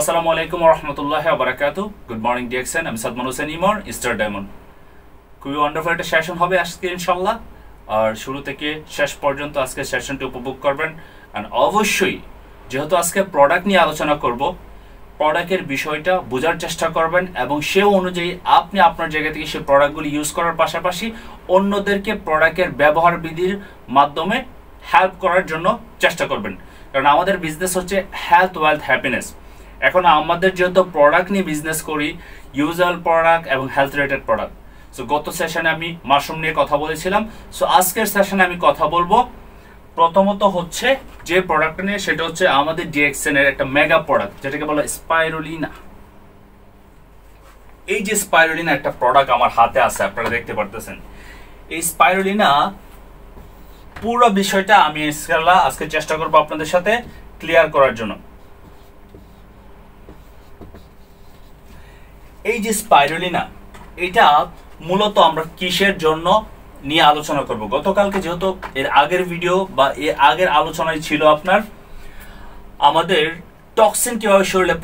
আসসালামু আলাইকুম ওয়া রাহমাতুল্লাহি ওয়া বারাকাতুহু। গুড মর্নিং ডিএক্সএন, আমি সালমান হোসেন ইমর, স্টার ডায়মন্ড। খুবই ওয়ান্ডারফুল একটা সেশন হবে আজকে ইনশাআল্লাহ। আর শুরু থেকে শেষ পর্যন্ত আজকে সেশনটি উপভোগ করবেন। আর অবশ্যই যেহেতু আজকে প্রোডাক্ট নিয়ে আলোচনা করব, প্রোডাক্টের বিষয়টা বোঝার চেষ্টা করবেন এবং সে অনুযায়ী আপনি আপনার জায়গা থেকে সেই প্রোডাক্টগুলি ইউজ করার পাশাপাশি অন্যদেরকে প্রোডাক্টের ব্যবহার বিধির মাধ্যমে হেল্প করার জন্য চেষ্টা করবেন। কারণ আমাদের বিজনেস হচ্ছে হেলথ, ওয়েলথ, হ্যাপিনেস। এখন আমাদের যেহেতু প্রোডাক্ট নিয়ে বিজনেস করি, ইউজুয়াল প্রোডাক্ট এবং হেলথ রিলেটেড প্রোডাক্ট। সো গত সেশনে আমি মাশরুম নিয়ে কথা বলেছিলাম। সো আজকের সেশনে আমি কথা বলবো প্রথমত হচ্ছে যে প্রোডাক্টটা নিয়ে, সেটা হচ্ছে আমাদের ডিএক্সএন এর একটা মেগা প্রোডাক্ট, যেটাকে বলা স্পাইরুলিনা। এই যে স্পাইরুলিনা একটা প্রোডাক্ট আমার হাতে আছে, আপনারা দেখতে পারতেছেন। এই স্পাইরুলিনা পুরো বিষয়টা আমি ইনশাআল্লাহ আজকে চেষ্টা করবো আপনাদের সাথে ক্লিয়ার করার জন্য। এই যে স্পাইরুলিনা, এটা মূলত আমরা কিসের জন্য নিয়ে আলোচনা করব। গতকালকে যেহেতু এর আগের ভিডিও বা এর আগের আলোচনায় ছিল আপনার আমাদের টক্সিন কিভাবে শরীরে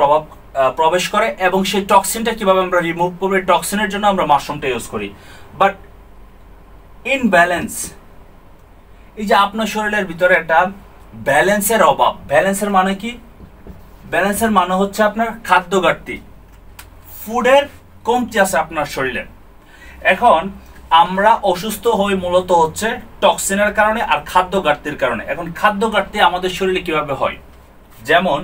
প্রবেশ করে এবং সেই টক্সিনটা কিভাবে আমরা রিমুভ করব, টক্সিনের জন্য আমরা মাশরুমটা ইউজ করি। বাট ইন ব্যালেন্স, এই যে আপনার শরীরের ভিতরে একটা ব্যালেন্সের অভাব। ব্যালেন্সের মানে কি? ব্যালেন্সের মানে হচ্ছে আপনার খাদ্য ঘাটতি, ফুডের কমতি আছে আপনার শরীরে। এখন আমরা অসুস্থ হই মূলত হচ্ছে টক্সিনের কারণে আর খাদ্য ঘাটতির কারণে। এখন খাদ্য ঘাটতি আমাদের শরীরে কিভাবে হয়? যেমন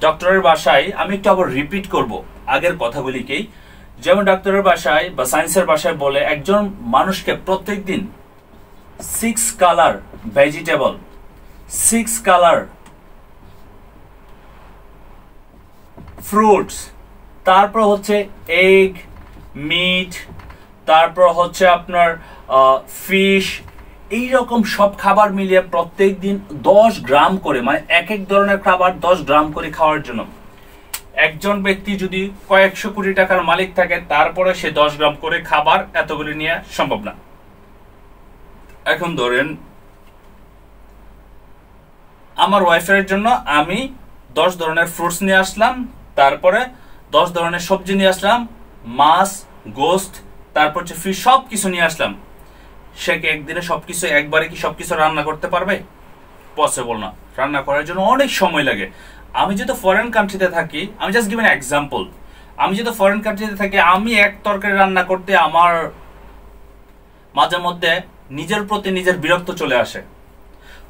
ডক্টরের ভাষায়, আমি একটু আবার রিপিট করব আগের কথাগুলিকেই। যেমন ডক্টরের ভাষায় বা সায়েন্সের ভাষায় বলে, একজন মানুষকে প্রত্যেক দিন 6 কালার ভেজিটেবল, 6 কালার ফ্রুটস, তারপর হচ্ছে এগ, মিট, তারপর হচ্ছে আপনার ফিশ, এইরকম সব খাবার মিলিয়ে প্রত্যেক দিন 10 গ্রাম করে, মানে এক এক ধরনের খাবার 10 গ্রাম করে খাওয়ার জন্য। একজন ব্যক্তি যদি কয়েকশো কোটি টাকার মালিক থাকে, তারপরে সে 10 গ্রাম করে খাবার এতগুলি নিয়ে সম্ভব না। এখন ধরেন আমার ওয়াইফের জন্য আমি 10 ধরনের ফ্রুটস নিয়ে আসলাম, তারপরে 10 ধরনের সবজি নিয়ে আসলাম, মাছ, গোস্ত, তারপর হচ্ছে ফিশ, সব কিছু নিয়ে আসলাম। সে কি একদিনে সবকিছু একবারে কি সবকিছু রান্না করতে পারবে? পসিবল না। রান্না করার জন্য অনেক সময় লাগে। আমি যেহেতু ফরেন কান্ট্রিতে থাকি, আমি জাস্ট গিভ এন এক্সাম্পল, আমি যেহেতু ফরেন কান্ট্রিতে থাকি, আমি এক তরকারি রান্না করতে আমার মাঝে মধ্যে নিজের প্রতি নিজের বিরক্ত চলে আসে।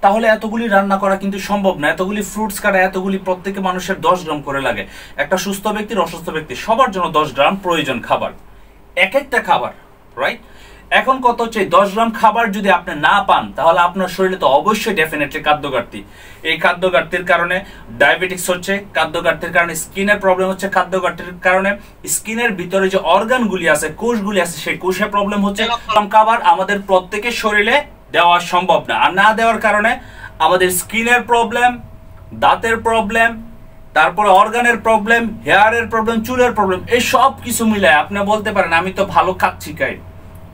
তাহলে এতগুলি রান্না করা কিন্তু সম্ভব না। এতগুলি ফ্রুটস কাটা, এতগুলি প্রত্যেকে মানুষের 10 গ্রাম করে লাগে। একটা সুস্থ ব্যক্তির, অসুস্থ ব্যক্তি সবার জন্য 10 গ্রাম প্রয়োজন খাবার, এক একটা খাবার, রাইট? এখন কত হচ্ছে, 10 গ্রাম খাবার যদি আপনি না পান, তাহলে আপনার শরীরে তো অবশ্যই ডেফিনেটলি খাদ্য ঘাটতি। এই খাদ্য ঘাটতির কারণে ডায়াবেটিক্স হচ্ছে, খাদ্য ঘাটতির কারণে স্কিনের প্রবলেম হচ্ছে, খাদ্য ঘাটতির কারণে স্কিনের ভিতরে যে অর্গানগুলি আছে, কোষগুলি আছে, সেই কোষে প্রবলেম হচ্ছে। খাবার আমাদের প্রত্যেকের শরীরে দেওয়া সম্ভব না। আর না দেওয়ার কারণে আমাদের স্কিনের প্রবলেম, দাঁতের প্রবলেম, তারপরে অর্গানের প্রবলেম, হেয়ারের প্রবলেম, চুলের প্রবলেম, এই সব কিছু মিলায় আপনি বলতে পারেন আমি তো ভালো খাচ্ছি খাই,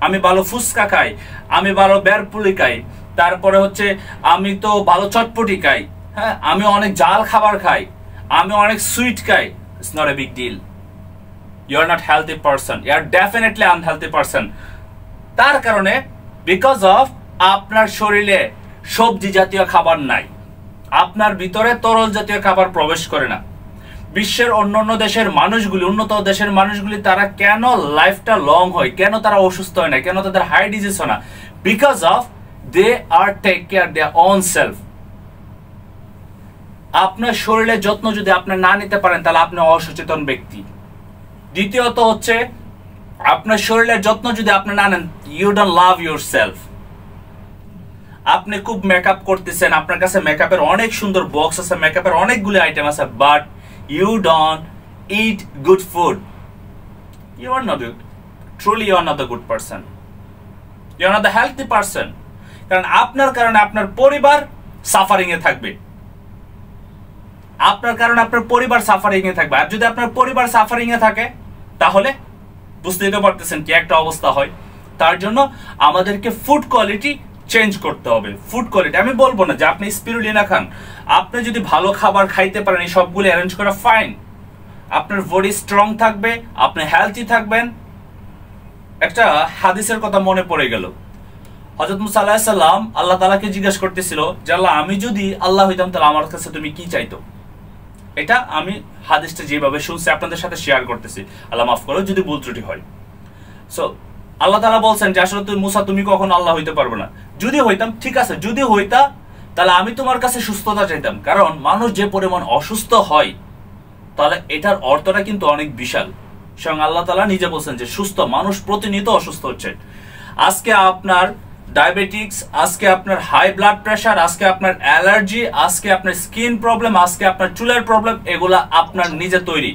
আমি ভালো ফুচকা খাই, আমি ভালো বেরপুলি খাই, তারপরে হচ্ছে আমি তো ভালো চটপটি খাই, হ্যাঁ, আমি অনেক জাল খাবার খাই, আমি অনেক সুইট খাই। It's not a big deal. You are not healthy person, you are definitely unhealthy person. তার কারণে বিকজ অফ আপনার শরীরে সবজি জাতীয় খাবার নাই, আপনার ভিতরে তরল জাতীয় খাবার প্রবেশ করে না। বিশ্বের অন্যান্য দেশের মানুষগুলি, উন্নত দেশের মানুষগুলি, তারা কেন লাইফটা লং হয়, কেন তারা অসুস্থ হয় না, কেন তাদের হাই ডিজিজ হয় না? Because of they are take care their own self. আপনার শরীরের যত্ন যদি আপনি না নিতে পারেন, তাহলে আপনি অসচেতন ব্যক্তি। দ্বিতীয়ত হচ্ছে, আপনার শরীরের যত্ন যদি আপনি না নেন, you don't love your self. আপনি খুব মেকআপ করতেছেন, আপনার কাছে মেকআপের অনেক সুন্দর বক্স আছে, মেকআপের অনেকগুলি আইটেম আছে, but you don't eat good food, you are not truly you are not a good person, you are not the healthy person. কারণ আপনার কারণে আপনার পরিবার সাফারিং এ থাকবে, আপনার কারণে আপনার পরিবার সাফারিং এ থাকবে। আর যদি আপনার পরিবার সাফারিং এ থাকে, তাহলে বুঝতেই তো পারতেছেন কি একটা অবস্থা হয়। তার জন্য আমাদেরকে ফুড কোয়ালিটি চেঞ্জ করতে হবে। ফুড কোয়ালিটি আমি বলবো না যে আপনি স্পিরুলিনা খান, আপনি যদি ভালো খাবার খাইতে পারেন, এই সবগুলো অ্যারেঞ্জ করা ফাইন, আপনার বডি স্ট্রং থাকবে, আপনি হেলথি থাকবেন। একটা হাদিসের কথা মনে পড়ে গেল, হযরত মুসা আলাইহিস সালাম আল্লাহ তাআলাকে জিজ্ঞাসা করতেছিল যে আল্লাহ, আমি যদি আল্লাহ হইতাম তাহলে আমার কাছে তুমি কি চাইতো? এটা আমি হাদিসটা যেভাবে শুনছি আপনাদের সাথে শেয়ার করতেছি, আল্লাহ মাফ করো যদি ভুল ত্রুটি হয়। সো আল্লাহ তাআলা বলছেন যে আসলে তুমি মুসা, তুমি কখনো আল্লাহ হইতে পারবে না। যদি হইতাম, ঠিক আছে, যদি হইতা তাহলে আমি তোমার কাছে সুস্থতা চাইতাম, কারণ মানুষ যে পরিমাণ অসুস্থ হয় তাহলে এটার অর্থটা কিন্তু অনেক বিশাল। স্বয়ং আল্লাহ তাআলা নিজে বলছেন যে সুস্থ মানুষ প্রতিনিয়ত অসুস্থ হচ্ছে। আজকে আপনার ডায়াবেটিক্স, আজকে আপনার হাই ব্লাড প্রেশার, আজকে আপনার অ্যালার্জি, আজকে আপনার স্কিন প্রবলেম, আজকে আপনার চুলের প্রবলেম, এগুলা আপনার নিজে তৈরি,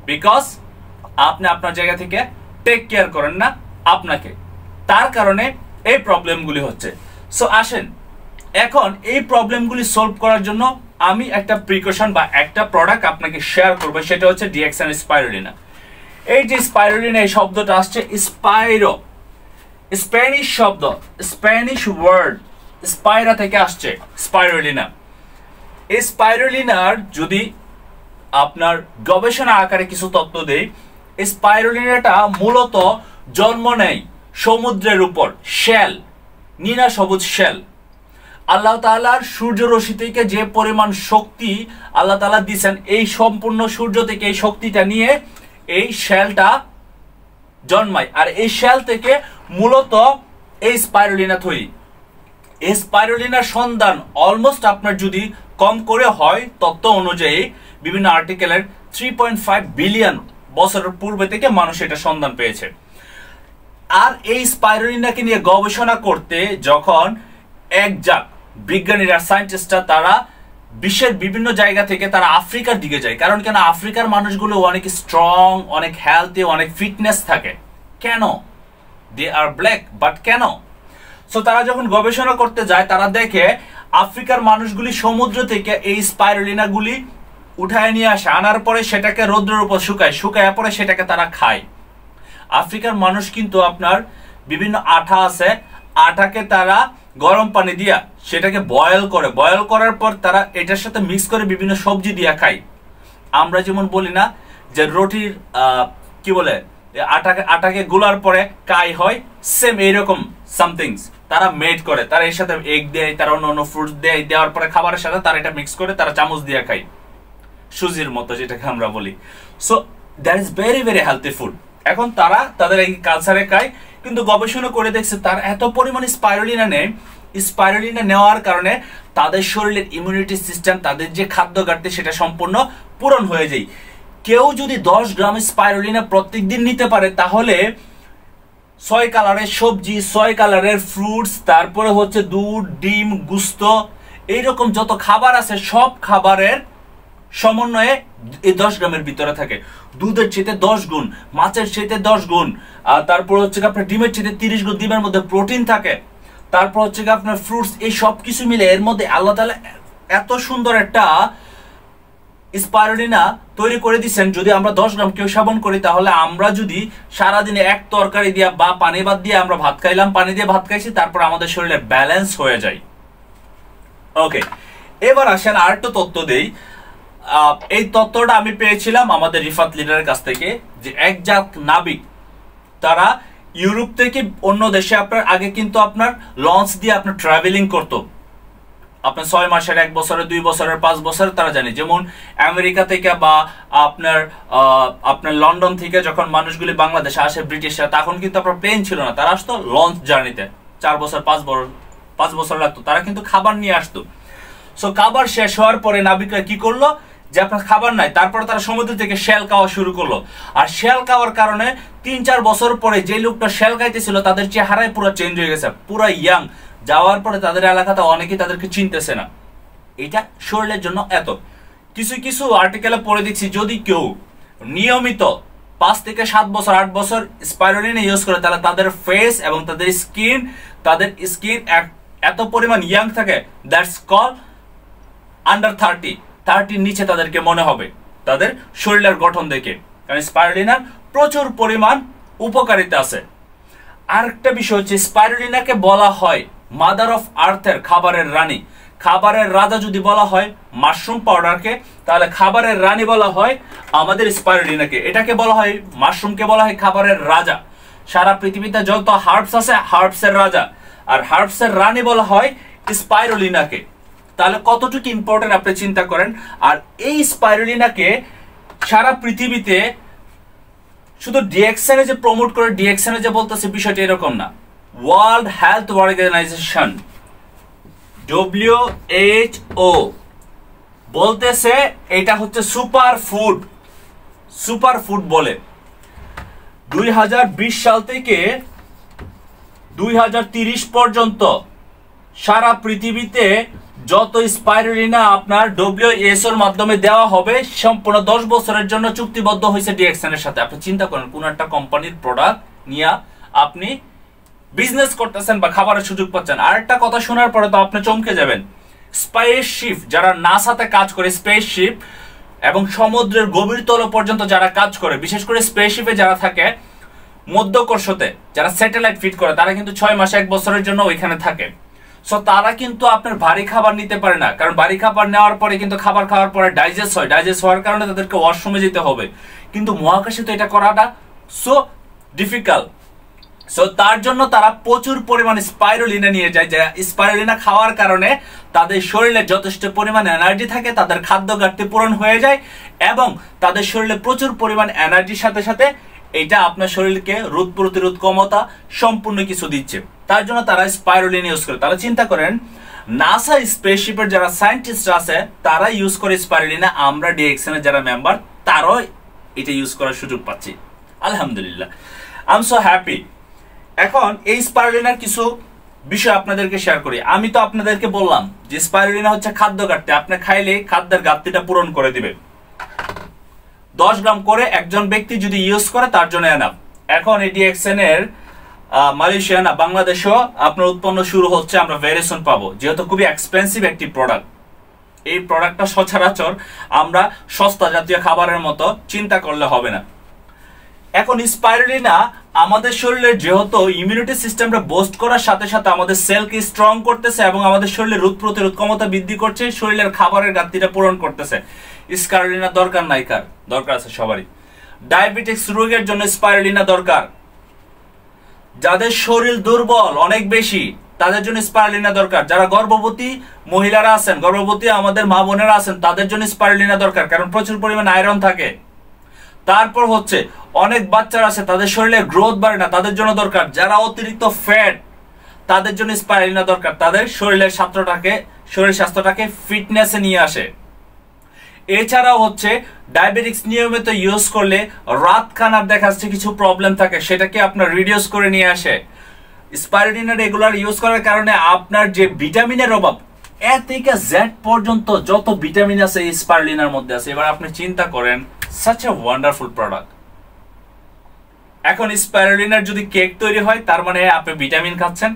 বিকজ আপনি আপনার জায়গা থেকে টেক কেয়ার করেন না আপনাকে, তার কারণে এই প্রবলেমগুলি হচ্ছে। সো আসেন এখন এই প্রবলেমগুলি সলভ করার জন্য আমি একটা প্রিকশন বা একটা প্রোডাক্ট আপনাকে শেয়ার করব, সেটা হচ্ছে ডিএক্সএন স্পাইরুলিনা। এই যে স্পাইরুলিনা এই শব্দটা আসছে স্পাইরো, স্প্যানিশ শব্দ, স্প্যানিশ ওয়ার্ড স্পাইরা থেকে আসছে স্পাইরুলিনা। এই স্পাইরুলিনার যদি আপনার গবেষণা আকারে কিছু তথ্য দেই, এই স্পাইরুলিনাটা মূলত জন্ম নেয় সমুদ্রের উপর, শেল, নীলা সবুজ শেল। আল্লাহ তাআলার সূর্য রশ্মি থেকে যে পরিমাণ শক্তি আল্লাহ তাআলা দিয়েছেন, এই সম্পূর্ণ সূর্য থেকে এই শক্তিটা নিয়ে এই শেলটা জন্মায়, আর এই শেল থেকে মূলত এই স্পাইরুলিনা তৈরি। এই স্পাইরুলিনার সন্ধান অলমোস্ট আপনার যদি কম করে হয়, তথ্য অনুযায়ী বিভিন্ন আর্টিকেলের 3.5 বিলিয়ন বছরের পূর্বে থেকে মানুষ এটা সন্ধান পেয়েছে। আর এই স্পাইরুলিনাকে নিয়ে গবেষণা করতে যখন একজাক বিজ্ঞানীরা, সায়েন্টিস্টরা, তারা বিশ্বের বিভিন্ন জায়গা থেকে তারা আফ্রিকার দিকে যায়, কারণ কেন আফ্রিকার মানুষগুলো অনেক স্ট্রং, অনেক হেলথি, অনেক ফিটনেস থাকে। কেন? দে আর ব্ল্যাক, বাট কেন? সো তারা যখন গবেষণা করতে যায়, তারা দেখে আফ্রিকার মানুষগুলি সমুদ্র থেকে এই স্পাইরুলিনাগুলি উঠায় নিয়ে আসে, আনার পরে সেটাকে রৌদ্রের উপর শুকায় পরে সেটাকে তারা খায়। আফ্রিকার মানুষ কিন্তু আপনার বিভিন্ন আঠা আছে, আটাকে তারা গরম পানি দিয়া সেটাকে বয়েল করে, বয়েল করার পর তারা এটার সাথে মিক্স করে বিভিন্ন সবজি দিয়া খায়। আমরা যেমন বলি না যে রুটির কি বলে আটাকে গুলার পরে কাই হয়, সেম এইরকম সামথিংস তারা মেড করে, তারা এর সাথে এগ দেয়, তারা অন্য ফ্রুটস দেয়, দেওয়ার পরে খাবারের সাথে তারা এটা মিক্স করে তারা চামচ দিয়ে খায়, সুজির মতো যেটাকে আমরা বলি। So that is very very healthy food. এখন তারা তাদের এই কালচারে খায়, কিন্তু গবেষণা করে দেখছে তার এত পরিমাণে স্পাইরুলিনা নেয়, স্পাইরুলিনা নেওয়ার কারণে তাদের শরীরের ইমিউনিটি সিস্টেম, তাদের যে খাদ্য ঘাটতি সেটা সম্পূর্ণ পূরণ হয়ে যায়। কেউ যদি 10 গ্রাম স্পাইরুলিনা প্রত্যেকদিন নিতে পারে, তাহলে 6 কালারের সবজি, 6 কালারের ফ্রুটস, তারপরে হচ্ছে দুধ, ডিম, গোশত, এইরকম যত খাবার আছে সব খাবারের সমন্বয়ে এই 10 গ্রামের ভিতরে থাকে। দুধের চেয়ে 10 গুণ, মাছের চেয়ে 10 গুণ, আর তারপর হচ্ছে আপনার ডিমের চেয়ে 30 গুণ ডিমের মধ্যে প্রোটিন থাকে, তারপর হচ্ছে আপনার ফ্রুটস, এই সব কিছু মিলে এর মধ্যে আল্লাহ তাআলা এত সুন্দর একটা স্পাইরুলিনা তৈরি করে দিচ্ছেন। যদি আমরা 10 গ্রাম কেউ সেবন করি, তাহলে আমরা যদি সারাদিনে এক তরকারি দিয়ে বা পানি ভাত দিয়ে আমরা ভাত খাইলাম, পানি দিয়ে ভাত খাইছি, তারপর আমাদের শরীরে ব্যালেন্স হয়ে যায়। ওকে, এবার আসেন আরেকটা তথ্য দেই। এই তথ্যটা আমি পেয়েছিলাম আমাদের রিফাত লিডারের কাছ থেকে, যে একজাক নাবিক তারা ইউরোপ থেকে অন্য দেশে আপনার আগে কিন্তু আপনার লঞ্চ দিয়ে আপনার ট্রাভেলিং করতো, আপনার 6 মাসের, 1 বছরের, 2 বছরের, 5 বছরের তারা জানে। যেমন আমেরিকা থেকে বা আপনার লন্ডন থেকে যখন মানুষগুলি বাংলাদেশে আসে ব্রিটিশরা, তখন কিন্তু আপনার প্লেন ছিল না, তারা আসতো লঞ্চ জার্নিতে, 4 বছর 5 বছর লাগতো, তারা কিন্তু খাবার নিয়ে আসতো। সো খাবার শেষ হওয়ার পরে নাবিকরা কি করলো, যে আপনার খাবার নাই, তারপরে তারা সমুদ্র থেকে শেল খাওয়া শুরু করলো। আর শেল খাওয়ার কারণে 3-4 বছর পরে যে লোকটা শেল খাইতেছিল তাদের চেহারায় পুরো চেঞ্জ হয়ে গেছে, পুরো ইয়াং। যাওয়ার পরে তাদের এলাকাতে অনেকেই তাদেরকে চিনতেছে না। এটা শরীরের জন্য এত কিছু কিছু আর্টিকেলে পড়ে দেখছি, যদি কেউ নিয়মিত 5 থেকে 7 বছর 8 বছর স্পাইরুলিনা ইউজ করে, তাহলে তাদের ফেস এবং তাদের স্কিন এত পরিমাণ ইয়াং থাকে, দ্যাটস কল আন্ডার 30 নিচে তাদেরকে মনে হবে তাদের শরীরের গঠন দেখে, কারণ স্পাইরুলিনার প্রচুর পরিমাণ উপকারিতা আছে। আরেকটা বিষয় হচ্ছে, স্পাইরুলিনাকে বলা হয় মাদার অফ আর্থের, খাবারের রানী। খাবারের রাজা যদি বলা হয় মাশরুম পাউডারকে, তাহলে খাবারের রানী বলা হয় আমাদের স্পাইরুলিনাকে, এটাকে বলা হয়, মাশরুমকে বলা হয় খাবারের রাজা। সারা পৃথিবীতে যত হার্বস আছে হার্বসের রাজা, আর হার্বসের রানী বলা হয় স্পাইরুলিনাকে। তাহলে কতটুকু ইম্পর্টেন্ট আপনি চিন্তা করেন। আর এই স্পাইরুলিনাকে সারা পৃথিবীতে শুধু ডিএক্সএন যে প্রমোট করে, ডিএক্সএন যে বলতেছে, বিষয়টা এরকম না। ওয়ার্ল্ড হেলথ অর্গানাইজেশন WHO বলতেছে এটা হচ্ছে সুপার ফুড, সুপার ফুড বলে। 2020 সাল থেকে 2030 পর্যন্ত সারা পৃথিবীতে যত স্পাইরুলিনা আপনার WHO এর মাধ্যমে দেওয়া হবে, সম্পূর্ণ 10 বছরের জন্য চুক্তিবদ্ধ হয়েছে ডিএক্সএন এর সাথে। আপনি চিন্তা করেন, কোন একটা কোম্পানির প্রোডাক্ট নিয়ে আপনি বিজনেস করতেছেন বা খাবারের সুযোগ পাচ্ছেন। আর একটা কথা শোনার পরে তো আপনি চমকে যাবেন। স্পেসশিপ যারা নাসাতে কাজ করে, স্পেসশিপ এবং সমুদ্রের গভীর তল পর্যন্ত যারা কাজ করে, বিশেষ করে স্পেসশিপে যারা থাকে মধ্যকর্ষতে, যারা স্যাটেলাইট ফিট করে, তারা কিন্তু 6 মাস 1 বছরের জন্য ওইখানে থাকে। সো তারা কিন্তু আপনার ভারী খাবার নিতে পারে না, কারণ ভারী খাবার নেওয়ার পরে কিন্তু খাবার খাওয়ার পরে ডাইজেস্ট হয়, ডাইজেস্ট হওয়ার কারণে তাদেরকে ওয়াশরুমে যেতে হবে। কিন্তু মহাকাশে তো এটা করাটা সো ডিফিকাল্ট। সো তার জন্য তারা প্রচুর পরিমাণে স্পাইরুলিনা নিয়ে যায়, যারা স্পাইরুলিনা খাওয়ার কারণে তাদের শরীরে যথেষ্ট পরিমাণ এনার্জি থাকে, তাদের খাদ্য ঘাটতি পূরণ হয়ে যায় এবং তাদের শরীরে প্রচুর পরিমাণ এনার্জির সাথে সাথে এটা আপনার শরীরকে রোগ প্রতিরোধ ক্ষমতা সম্পূর্ণ কিছু দিচ্ছে। তার জন্য তারা স্পাইরুলিনা ইউজ করে। তারা চিন্তা করেন, নাসা স্পেসশিপের যারা সায়েন্টিস্ট আছে তারা ইউজ করে স্পাইরুলিনা, আমরা ডিএক্সএন এর যারা মেম্বার তারাও এটা ইউজ করার সুযোগ পাচ্ছি। আলহামদুলিল্লাহ, আই এম সো হ্যাপি। এখন এই স্পাইরুলিনার কিছু বিষয় আপনাদেরকে শেয়ার করি। আমি তো আপনাদেরকে বললাম যে স্পাইরুলিনা হচ্ছে খাদ্য ঘাটতি, আপনি খাইলে খাদ্যের ঘাটতিটা পূরণ করে দিবে। 10 গ্রাম করে একজন ব্যক্তি যদি ইউজ করে তার জন্য এনাফ। এখন এই ডিএক্সএন এর মালয়েশিয়া না বাংলাদেশেও আপনার উৎপন্ন শুরু হচ্ছে, আমরা ভেরিয়েশন পাবো, যেহেতু খুবই এক্সপেন্সিভ একটি প্রোডাক্ট। এই প্রোডাক্টটা সচরাচর আমরা সস্তা জাতীয় খাবারের মতো চিন্তা করলে হবে না। এখন স্পাইরুলিনা আমাদের শরীরে যেহেতু ইমিউনিটি সিস্টেমটা বুস্ট করার সাথে সাথে আমাদের সেলকে স্ট্রং করতেছে এবং আমাদের শরীরে রোগ প্রতিরোধ ক্ষমতা বৃদ্ধি করছে, শরীরের খাবারের ঘাটতিটা পূরণ করতেছে। স্পাইরুলিনা দরকার নাই কার? দরকার আছে সবারই। ডায়াবেটিক্স রোগের জন্য স্পাইরুলিনা দরকার। যাদের শরীর দুর্বল অনেক বেশি তাদের জন্য স্পাইরুলিনা দরকার। যারা গর্ভবতী মহিলারা আছেন, গর্ভবতী আমাদের মা বোনেরা আছেন, তাদের জন্য স্পাইরুলিনা দরকার, কারণ প্রচুর পরিমাণ আয়রন থাকে। তারপর হচ্ছে অনেক বাচ্চারা আছে তাদের শরীরে গ্রোথ বাড়ে না, তাদের জন্য দরকার। যারা অতিরিক্ত ফ্যাট তাদের জন্য স্পাইরুলিনা দরকার, তাদের শরীরের স্বাস্থ্যটাকে ফিটনেসে নিয়ে আসে। এছাড়াও হচ্ছে ডায়াবেটিক্স নিয়মিত ইউজ করলে রাত খানার দেখা যাচ্ছে কিছু প্রবলেম থাকে, সেটাকে আপনার রিডিউস করে নিয়ে আসে। স্পাইরুলিনা রেগুলার ইউজ করার কারণে আপনার যে ভিটামিনের অভাব, এ থেকে জেড পর্যন্ত যত ভিটামিন আছে এই স্পাইরুলিনার মধ্যে আছে। এবার আপনি চিন্তা করেন, such a wonderful product। এখন স্পাইরুলিনার যদি কেক তৈরি হয় তার মানে আপনি ভিটামিন খাচ্ছেন,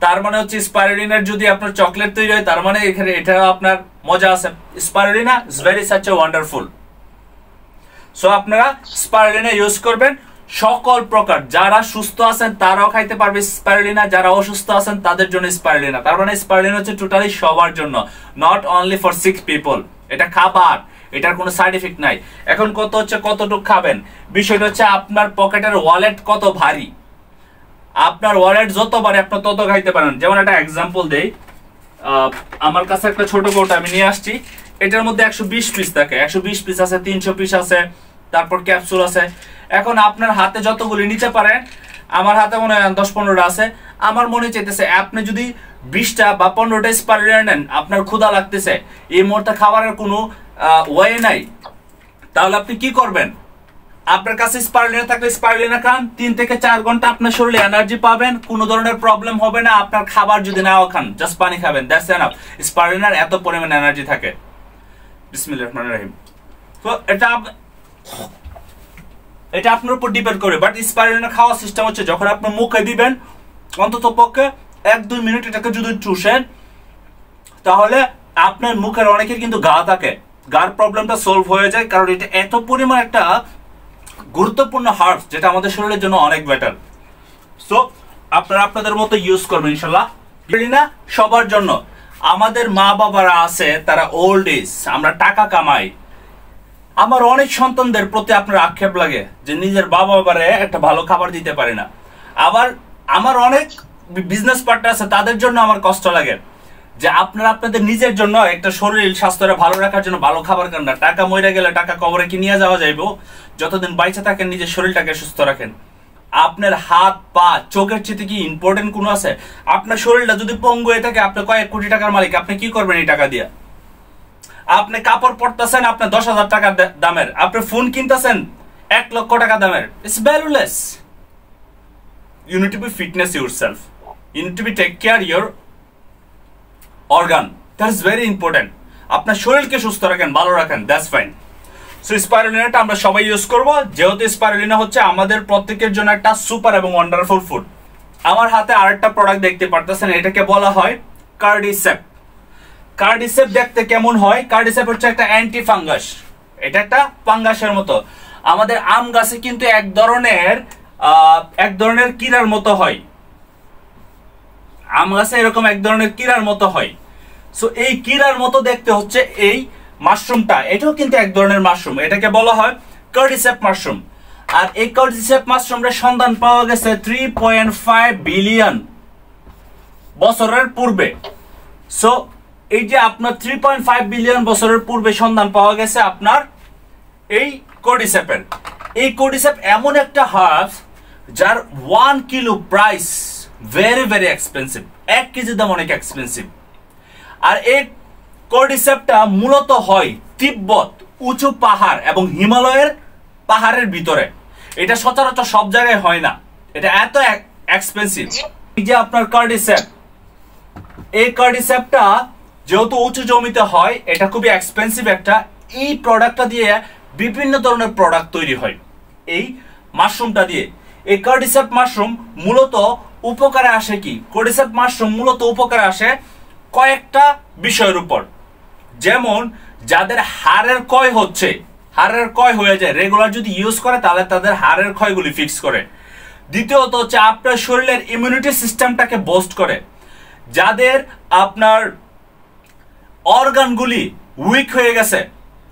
তার মানে হচ্ছে স্পাইরুলিনার যদি আপনার চকলেট তৈরি হয় তার মানে এখানে এটা আপনার মজা আছে। Spirulina is very such a wonderful. So আপনারা স্পাইরুলিনা ইউজ করবেন সকল প্রকার। যারা সুস্থ আছেন তারাও খাইতে পারবে স্পাইরুলিনা, যারা অসুস্থ আছেন তাদের জন্য স্পাইরুলিনা। তার মানে স্পাইরুলিনা হচ্ছে টোটালি সবার জন্য, not only for sick people. এটা খাবার, এটার কোনো সাইড এফেক্ট নাই। এখন কত হচ্ছে কতটুকু খাবেন, বিষয়টা হচ্ছে আপনার পকেটের ওয়ালেট কত ভারী। আপনার ওয়ালেট যত ভারী আপনি তত খাইতে পারেন। যেমন একটা এক্সাম্পল দেই, আমার কাছে একটা ছোট কৌটা আমি নিয়ে আসছি, এটার মধ্যে 120 পিস থাকে, 120 পিস আছে, 300 পিস আছে, তারপর ক্যাপসুল আছে। এখন আপনার হাতে যতগুলি নিতে পারেন, আমার হাতে মনে হয় 10-15টা আছে। আমার মনে চাইতেছে আপনি যদি 20টা বা 15টা স্পাইরুলিনা নেন, আপনার ক্ষুধা লাগতেছে, এই মুহূর্তে খাবারের কোনো ওয়ে নাই, তাহলে আপনি কি করবেন? আপনার কাছে স্পাইরুলিনা থাকলে স্পাইরুলিনা খান, 3 থেকে 4 ঘন্টা আপনার শরীরে এনার্জি পাবেন, কোনো ধরনের প্রবলেম হবে না। আপনার খাবার যদি নাও খান, জাস্ট পানি খাবেন, দ্যাটস এনাফ। স্পাইরুলিনার এত পরিমাণ এনার্জি থাকে। বিসমিল্লাহির রহমানির রহিম। তো এটা আপনার উপর ডিপেন্ড করে। বাট স্পাইরুলিনা খাওয়ার সিস্টেম হচ্ছে যখন আপনি মুখে দিবেন, অন্তত পক্ষে 1-2 মিনিট এটাকে যদি চুষেন, তাহলে আপনার মুখের অনেকের কিন্তু গা থাকে, গার প্রবলেমটা সলভ হয়ে যায়, কারণ এটা এত পরিমাণ একটা গুরুত্বপূর্ণ হার্বস যেটা আমাদের শরীরের জন্য অনেক বেটার। সো আপনারা আপনাদের মতো ইউজ করবেন ইনশাল্লাহ। স্পাইরুলিনা সবার জন্য। আমাদের মা বাবারা আছে, তারা ওল্ড এজ, আমরা টাকা কামাই, আমার অনেক সন্তানদের প্রতি আপনার আক্ষেপ লাগে যে নিজের বাবা বাবারে একটা ভালো খাবার দিতে পারে না। আবার আমার অনেক বিজনেস পার্টনার আছে, তাদের জন্য আমার কষ্ট লাগে যে আপনারা আপনাদের নিজের জন্য একটা শরীর স্বাস্থ্যটা ভালো রাখার জন্য ভালো খাবার খান না। টাকা মরে গেলে টাকা কবরে কি নিয়ে যাওয়া যাইব? যতদিন বাইচে থাকেন নিজের শরীরটাকে সুস্থ রাখেন। আপনার হাত পা চোখের চেয়ে কি ইম্পর্টেন্ট কোনো আছে? আপনার শরীরটা যদি পঙ্গু হয়ে থাকে, আপনি কয়েক কোটি টাকার মালিক, আপনি কি করবেন এই টাকা দিয়ে? আপনি কাপড় পরতেছেন আপনার 10,000 টাকা দামের, আপনি ফোন কিনতেছেন 1 লক্ষ টাকা দামের, it's valueless. You need to be fitness yourself, you need to be take care your organ, that is very important. আপনার শরীরকে সুস্থ রাখেন, ভালো রাখেন, দ্যাটস ফাইন। সো স্পাইরুলিনাটা আমরা সবাই ইউজ করব, যেহেতু স্পাইরুলিনা হচ্ছে আমাদের প্রত্যেকের জন্য একটা সুপার এবং ওয়ান্ডারফুল ফুড। আমার হাতে আরেকটা প্রোডাক্ট দেখতে পারতেছেন, এটাকে বলা হয় কার্ডিসেপ। কার্ডিসেপ দেখতে কেমন হয়? কার্ডিসেপ হচ্ছে একটা অ্যান্টি ফাঙ্গাস, এটা একটা ফাঙ্গাসের মতো। আমাদের আম গাছে কিন্তু এক ধরনের কীড়ার মতো হয়, আম গাছে এরকম এক ধরনের কীড়ার মতো হয়। সো এই কীড়ার মতো দেখতে হচ্ছে এই মাশরুমটা, এটাও কিন্তু এক ধরনের মাশরুম, এটাকে বলা হয় কার্ডিসেপ মাশরুম। আর এই কার্ডিসেপ মাশরুমের সন্ধান পাওয়া গেছে 3.5 বিলিয়ন বছরের পূর্বে। সো এই যে আপনার 3.5 বিলিয়ন বছরের পূর্বে সন্ধান পাওয়া গেছে আপনার এই কার্ডিসেপের। এই কার্ডিসেপ এমন একটা হার্বস যার 1 kilo price very very expensive, 1 KG দাম অনেক এক্সপেন্সিভ। আর এই কার্ডিসেপটা মূলত হয় তিব্বত, উঁচু পাহাড় এবং হিমালয়ের পাহাড়ের ভিতরে। এটা সচরাচর সব জায়গায় হয় না, এটা এত এক্সপেন্সিভ। এই যে আপনার কার্ডিসেপ, এই কার্ডিসেপটা যেহেতু উঁচু জমিতে হয়, এটা খুবই এক্সপেন্সিভ একটা। এই প্রোডাক্টটা দিয়ে বিভিন্ন ধরনের প্রোডাক্ট তৈরি হয় এই মাশরুমটা দিয়ে। এই কার্ডিসেপ মাশরুম মূলত উপকারে আসে কি? কার্ডিসেপ মাশরুম মূলত উপকারে আসে কয়েকটা বিষয়ের উপর। যেমন যাদের হাড়ের ক্ষয় হচ্ছে, হাড়ের ক্ষয় হয়ে যায়, রেগুলার যদি ইউজ করে তাহলে তাদের হাড়ের ক্ষয়গুলি ফিক্স করে। দ্বিতীয়ত হচ্ছে আপনার শরীরের ইমিউনিটি সিস্টেমটাকে বুস্ট করে। যাদের আপনার অর্গানগুলি উইক হয়ে গেছে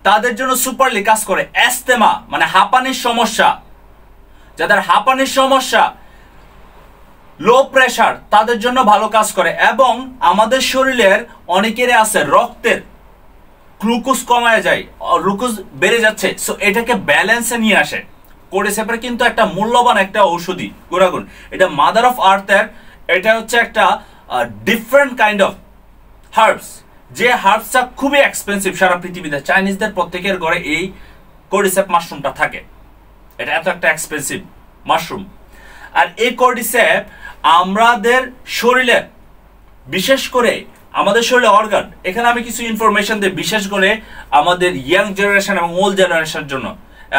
তাদের জন্য সুপারলি কাজ করে। অ্যাস্তেমা মানে হাঁপানির সমস্যা, যাদের হাঁপানির সমস্যা, লো প্রেশার, তাদের জন্য ভালো কাজ করে। এবং আমাদের শরীরের অনেকেরই আছে রক্তের গ্লুকোজ কমায় যায়, গ্লুকোজ বেড়ে যাচ্ছে, সো এটাকে ব্যালেন্সে নিয়ে আসে। কার্ডিসেপের কিন্তু একটা মূল্যবান একটা ঔষধি গুণাগুণ, এটা মাদার অফ আর্থের, এটা হচ্ছে একটা ডিফারেন্ট কাইন্ড অফ হার্বস, যে হার্বসটা খুবই এক্সপেন্সিভ সারা পৃথিবীতে। চাইনিজদের প্রত্যেকের ঘরে এই কার্ডিসেপ মাশরুমটা থাকে, এটা এত একটা এক্সপেন্সিভ মাশরুম। আর এই কার্ডিসেপ আমাদের শরীরের, বিশেষ করে আমাদের শরীরে অর্গান, এখানে আমি কিছু ইনফরমেশন দিই বিশেষ করে আমাদের ইয়াং জেনারেশন এবং ওল্ড জেনারেশনের জন্য,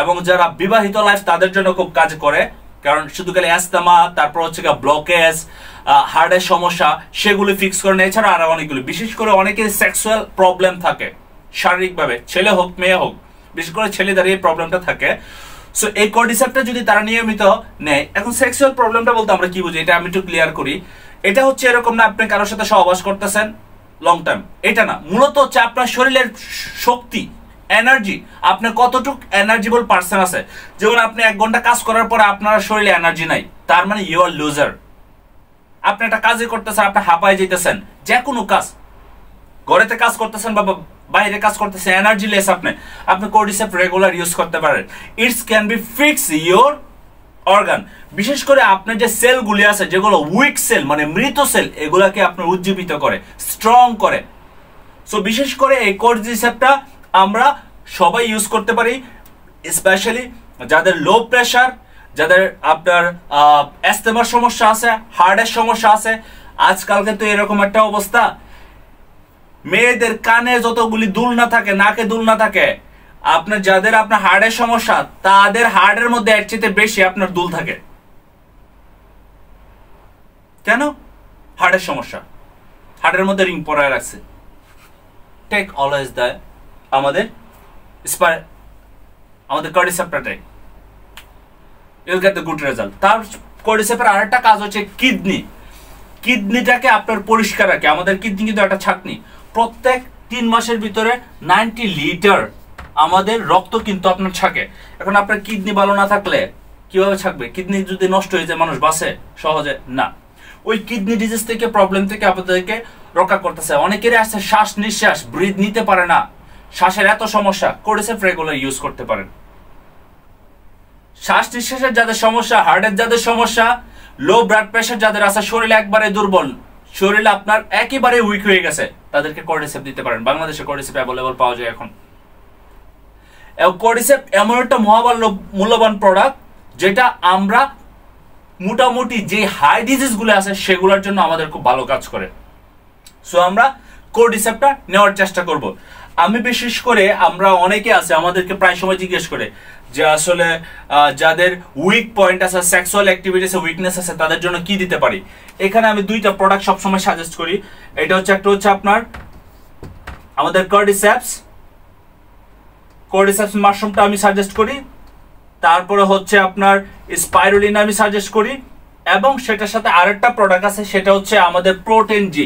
এবং যারা বিবাহিত লাইফ তাদের জন্য খুব কাজ করে। কারণ শুধু খালি অ্যাস্তেমা, তারপর হচ্ছে ব্লকেজ, হার্টের সমস্যা, সেগুলি ফিক্স করে না। এছাড়া আরো অনেকগুলি, বিশেষ করে অনেকের সেক্সুয়াল প্রবলেম থাকে শারীরিকভাবে, ছেলে হোক মেয়ে হোক, বিশেষ করে ছেলেদের এই প্রবলেমটা থাকে। সো এই কার্ডিসেপটা যদি তারা নিয়মিত নেয়, এখন সেক্সুয়াল প্রবলেমটা বলতে আমরা কি বুঝি এটা আমি একটু ক্লিয়ার করি। এটা হচ্ছে এরকম না আপনি কারোর সাথে সহবাস করতেছেন লং টাইম, এটা না। মূলত হচ্ছে আপনার শরীরের শক্তি, এনার্জি, আপনি কতটুকু এনার্জিবল পারসন আছে। যেমন আপনি 1 ঘন্টা কাজ করার পরে আপনার শরীরে এনার্জি নাই, তার মানে ইউ আর লুজার। আপনি একটা কাজে করতেছেন, আপনি হাঁপায় যেতেছেন, যে কোনো কাজ, ঘরেতে কাজ করতেছেন বা বাইরে কাজ করতেছেন, এনার্জি লেস, আপনি কার্ডিসেপ রেগুলার ইউজ করতে পারেন। It's can be fix your organ. বিশেষ করে আপনার যে সেলগুলি আছে যেগুলো উইক সেল মানে মৃত সেল, এগুলাকে আপনার উজ্জীবিত করে, স্ট্রং করে। সো বিশেষ করে এই কার্ডিসেপটা আমরা সবাই ইউজ করতে পারি, স্পেশালি যাদের লো প্রেশার, যাদের আপনার অ্যাস্তেমার সমস্যা আছে, হার্টের সমস্যা আছে। আজকাল কিন্তু এরকম একটা অবস্থা, মেয়েদের কানে যতগুলি দুল না থাকে, নাকে দুল না থাকে, আপনার যাদের আপনার হার্টের সমস্যা তাদের হার্টের মধ্যে এর চেয়ে বেশি আপনার দুল থাকে। কেন? হার্টের সমস্যা, হার্টের মধ্যে রিং পরায় রাখছে। টেক অলওয়েজ দ্য আমাদের কার্ডিসেপটাই, you'll get the good result. তার কার্ডিসেপের আরেকটা কাজ হচ্ছে কিডনি। কিডনিটাকে আপনার পরিষ্কার রাখে। আমাদের কিডনি কিন্তু একটা ছাঁকনি, প্রত্যেক 3 মাসের ভিতরে 90 লিটার আমাদের রক্ত কিন্তু আপনার থাকে। এখন আপনার কিডনি ভালো না থাকলে কিভাবে থাকবে? কিডনি যদি নষ্ট হয়ে যায় মানুষ বাঁচে সহজে না। ওই কিডনি ডিজিজ থেকে, প্রবলেম থেকে আপনাদেরকে রক্ষা করতেছে। অনেকেরই আছে শ্বাস নিঃশ্বাস, ব্রিথ নিতে পারে না, শ্বাসের এত সমস্যা, কোর্ডিসেপ রেগুলার ইউজ করতে পারেন। শ্বাস নিঃশ্বাসের যাদের সমস্যা, হার্টের যাদের সমস্যা, লো ব্লাড প্রেশার যাদের আছে, শরীরে একবারে দুর্বল, শরীরে আপনার একেবারে উইক হয়ে গেছে, তাদেরকে কোর্ডিসেপ দিতে পারেন। বাংলাদেশে কোর্ডিসেপ অ্যাভেলেবল পাওয়া যায় এখন। কোর্ডিসেপ এমন একটা মূল্যবান প্রোডাক্ট যেটা আমরা মোটামুটি যে হাই ডিজিজ গুলো আছে সেগুলোর জন্য আমাদের খুব ভালো কাজ করে। সো আমরা কোর্ডিসেপটা নেওয়ার চেষ্টা করব। আমি বিশেষ করে, আমরা অনেকে আছে আমাদেরকে প্রায় সময় জিজ্ঞেস করে যে আসলে যাদের উইক পয়েন্ট আছে, সেক্সুয়াল অ্যাক্টিভিটিসে উইকনেস আছে, তাদের জন্য কি দিতে পারি। এখানে আমি দুইটা প্রোডাক্ট সবসময় সাজেস্ট করি। এটা হচ্ছে, একটা হচ্ছে আপনার আমাদের কোর্ডিসেপস মাশরুমটা আমি সাজেস্ট করি, তারপরে হচ্ছে আপনার স্পাইরুলিনা আমি সাজেস্ট করি, এবং সেটার সাথে আরেকটা প্রোডাক্ট আছে, সেটা হচ্ছে আমাদের প্রোটিন জি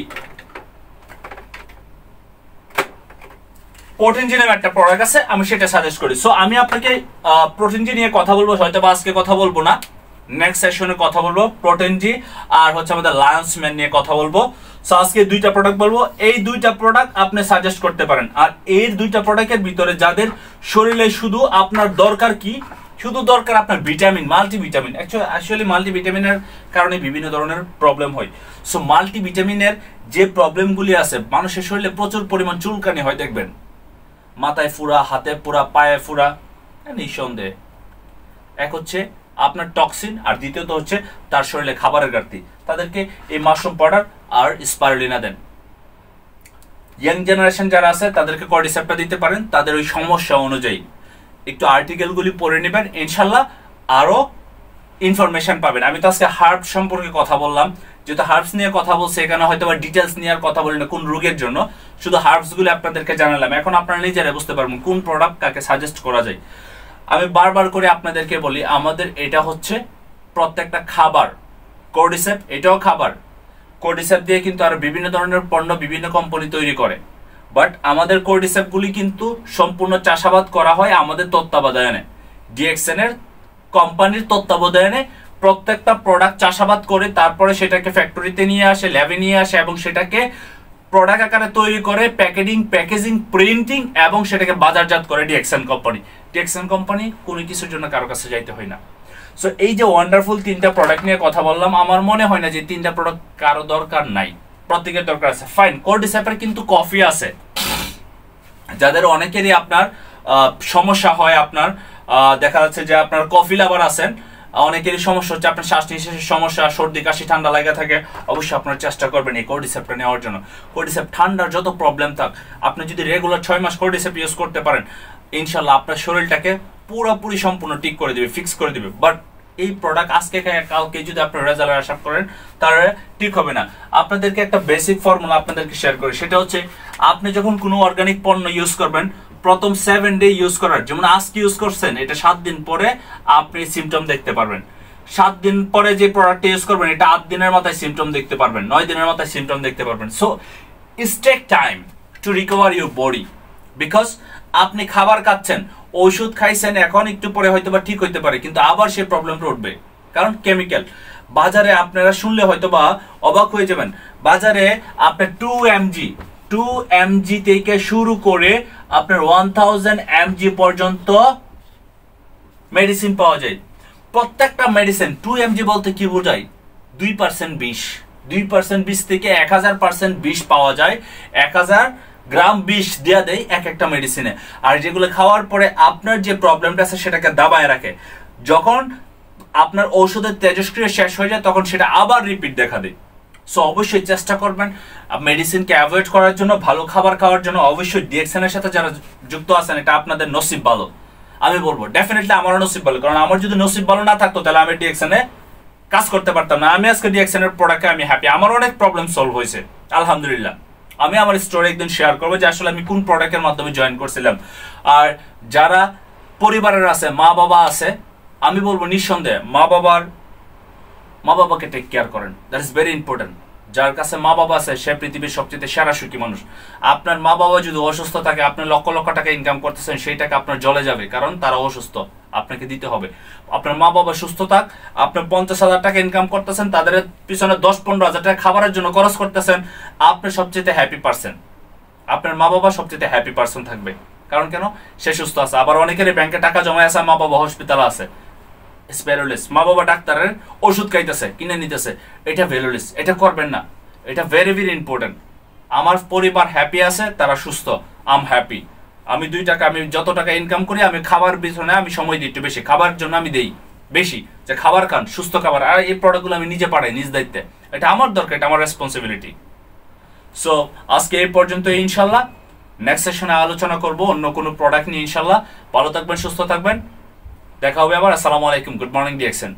নামে একটা প্রোডাক্ট আছে, আমি সেটা সাজেস্ট করি। সো আমি আপনাকে প্রোটিন জি নিয়ে কথা বলবো, হয়তো বা আজকে কথা বলবো না, নেক্সট সেশনে কথা বলবো প্রোটিন জি, আর হচ্ছে আমাদের লায়ন্স ম্যান নিয়ে কথা বলবো। সো আজকে দুইটা প্রোডাক্ট বলবো, এই দুইটা প্রোডাক্ট আপনি সাজেস্ট করতে পারেন। আর এই দুইটা প্রোডাক্টের ভিতরে যাদের শরীরে শুধু আপনার দরকার কি, শুধু দরকার আপনার ভিটামিন, মাল্টিভিটামিন। অ্যাকচুয়ালি মাল্টিভিটামিনের কারণে বিভিন্ন ধরনের প্রবলেম হয়। সো মাল্টিভিটামিনের যে প্রবলেমগুলি আছে, মানুষের শরীরে প্রচুর পরিমাণ চুলকানি হয় দেখবেন, মাথায় ফুরা, হাতে ফুরা, পায়ে ফুরা, নিঃসন্দেহে এক হচ্ছে আপনার টক্সিন, আর দ্বিতীয়ত হচ্ছে তার শরীরে খাবারের ঘাটতি। তাদেরকে এই মাশরুম পাউডার আর স্পাইরুলিনা দেন। ইয়াং জেনারেশন যারা আছে তাদেরকে কোর্ডিসেপটা দিতে পারেন, তাদের ওই সমস্যা অনুযায়ী। একটু আর্টিকেলগুলি পড়ে নেবেন, ইনশাল্লাহ আরো ইনফরমেশন পাবেন। আমি তো আজকে হার্ব সম্পর্কে কথা বললাম, যেহেতু হার্বস নিয়ে কথা বলছে, এখানে হয়তো বা ডিটেলস নিয়ে আর কথা বলি না কোন রোগের জন্য, শুধু হার্বসগুলো আপনাদেরকে জানালাম। এখন আপনারা নিজেরা বুঝতে পারবেন কোন প্রোডাক্ট কাকে সাজেস্ট করা যায়। আমি বারবার করে আপনাদেরকে বলি, আমাদের এটা হচ্ছে প্রত্যেকটা খাবার। কোর্ডিসেপ এটাও খাবার। কোর্ডিসেপ দিয়ে কিন্তু আরো বিভিন্ন ধরনের পণ্য বিভিন্ন কোম্পানি তৈরি করে, বাট আমাদের কোর্ডিসেপগুলি কিন্তু সম্পূর্ণ চাষাবাদ করা হয় আমাদের তত্ত্বাবধানে, ডিএক্সএন এর কোম্পানির তত্ত্বাবধানে। প্রত্যেকটা প্রোডাক্ট চাষাবাদ করে তারপরে সেটাকে ফ্যাক্টরিতে নিয়ে আসে, ল্যাবে নিয়ে আসে, এবং সেটাকে প্রোডাক্ট আকারে তৈরি করে, প্যাকেজিং, প্রিন্টিং, এবং সেটাকে বাজারজাত করে ডিএক্সএন কোম্পানি। ডিএক্সএন কোম্পানি কোনো কিছুর জন্য কারো কাছে যাইতে হয় না। সো এই যে ওয়ান্ডারফুল তিনটা প্রোডাক্ট নিয়ে কথা বললাম, আমার মনে হয় না যে তিনটা প্রোডাক্ট কারো দরকার নাই, প্রত্যেকের দরকার আছে। ফাইন, কোর্ডিসেপের কিন্তু কফি আছে, যাদের অনেকেরই আপনার সমস্যা হয়, আপনার দেখা যাচ্ছে যে আপনার কফি লাভার আছেন, অনেকেরই সমস্যা হচ্ছে আপনার শ্বাস নিঃশ্বাসের সমস্যা, সর্দি কাশি ঠান্ডা লাগা থাকে, অবশ্যই আপনারা চেষ্টা করবেন এই কোর্ডিসেপটা নেওয়ার জন্য। কোর্ডিসেপ ঠান্ডার যত প্রবলেম থাক, আপনি যদি রেগুলার 6 মাস কোর্ডিসেপ ইউজ করতে পারেন, ইনশাল্লাহ আপনার শরীরটাকে পুরোপুরি সম্পূর্ণ ঠিক করে দিবে, ফিক্স করে দিবে। বাট এই প্রোডাক্ট আজকে কালকে যদি আপনার রেজাল্ট আশা করেন, তাহলে ঠিক হবে না। আপনাদেরকে একটা বেসিক ফর্মুলা আপনাদেরকে শেয়ার করি, সেটা হচ্ছে আপনি যখন কোনো অর্গানিক পণ্য ইউজ করবেন, প্রথম 7 ডে ইউজ করার, যেমন আজকে ইউজ করছেন, এটা 7 দিন পরে আপনি সিমটম দেখতে পারবেন। 7 দিন পরে যে প্রোডাক্ট ইউজ করবেন, এটা 8 দিনের মাথায় সিমটম দেখতে পারবেন, 9 দিনের মাথায় সিমটম দেখতে পারবেন। So it's take time to recover your body, because আপনি খাবার খাচ্ছেন, ওষুধ খাইছেন, এখন একটু পরে হয়তো বা ঠিক হইতে পারে, কিন্তু আবার সেই প্রবলেমটা উঠবে, কারণ কেমিক্যাল। বাজারে আপনারা শুনলে হয়তো বা অবাক হয়ে যাবেন, বাজারে আপনার 2 mg থেকে শুরু করে আপনার 1000 mg পর্যন্ত মেডিসিন পাওয়া যায়। প্রত্যেকটা মেডিসিন 2 mg বলতে কি বোঝায়? 2% বিষ, 2% বিষ থেকে 1000% বিষ পাওয়া যায়। 1000 গ্রাম বিষ দেয়া দেয় এক একটা মেডিসিনে। আর যেগুলো খাওয়ার পরে আপনার যে প্রবলেমটা আছে সেটাকে দাবায় রাখে। যখন আপনার ঔষধের তেজস্ক্রিয়া শেষ হয়ে যায়, তখন সেটা আবার রিপিট দেখা দেয়। সো অবশ্যই চেষ্টা করবেন মেডিসিনকে অ্যাভয়েড করার জন্য, ভালো খাবার খাওয়ার জন্য। অবশ্যই ডিএক্সএন এর সাথে যারা যুক্ত আছেন, এটা আপনাদের নসিব ভালো। আমি বলবো ডেফিনেটলি আমারও নসিব ভালো, কারণ আমার যদি নসিব ভালো না থাকতো তাহলে আমি ডিএক্সএন এ কাজ করতে পারতাম না। আমি আজকে ডিএক্সএন এর প্রোডাক্টে আমি হ্যাপি, আমার অনেক প্রবলেম সলভ হয়েছে আলহামদুলিল্লাহ। আমি আমার স্টোরি একদিন শেয়ার করবো যে আসলে আমি কোন প্রোডাক্টের মাধ্যমে জয়েন করছিলাম। আর যারা পরিবারের আছে, মা বাবা আছে, আমি বলবো নিঃসন্দেহে মা বাবাকে টেক কেয়ার করেন, দ্যাট ইজ ভেরি ইম্পর্টেন্ট। যার কাছে মা বাবা আছে সে পৃথিবীর সবচেয়ে সেরা সুখী মানুষ। আপনার মা বাবা যদি অসুস্থ থাকে, আপনি লক্ষ লক্ষ টাকা ইনকাম করতেছেন, সেই টাকা আপনার জলে যাবে, কারণ তারা অসুস্থ, আপনাকে দিতে হবে। আপনার মা বাবা সুস্থ থাক, আপনি 50,000 টাকা ইনকাম করতেছেন, তাদের পিছনে 10-15 হাজার টাকা খাবারের জন্য খরচ করতেছেন, আপনি সবচেয়ে হ্যাপি পারসন। আপনার মা বাবা সবচেয়ে হ্যাপি পারসন থাকবে, কারণ কেন, সে সুস্থ আছে। আবার অনেকেরই ব্যাংকে টাকা জমা আছে, মা বাবা হসপিটালে আছে, ভ্যালুলেস। মা বাবা ডাক্তারের ওষুধ খাইতেছে, কিনে নিতেছে, এটা ভ্যালুলেস, এটা করবেন না। এটা ভেরি ভেরি ইম্পর্টেন্ট। আমার পরিবার হ্যাপি আছে, তারা সুস্থ, আম হ্যাপি। আমি 2 টাকা, আমি যত টাকা ইনকাম করি, আমি খাবার পিছনে আমি সময় দিই একটু বেশি, খাবার জন্য আমি দেই বেশি, যে খাবার খান, সুস্থ খাবার। আর এই প্রোডাক্টগুলো আমি নিজে পাঠাই নিজ দায়িত্বে, এটা আমার দরকার, এটা আমার রেসপন্সিবিলিটি। সো আজকে এই পর্যন্ত, ইনশাল্লাহ নেক্সট সেশনে আলোচনা করব অন্য কোনো প্রোডাক্ট নিয়ে। ইনশাল্লাহ ভালো থাকবেন, সুস্থ থাকবেন, দেখা হবে আবার। আসসালামু আলাইকুম, গুড মর্নিং ডিএক্সএন।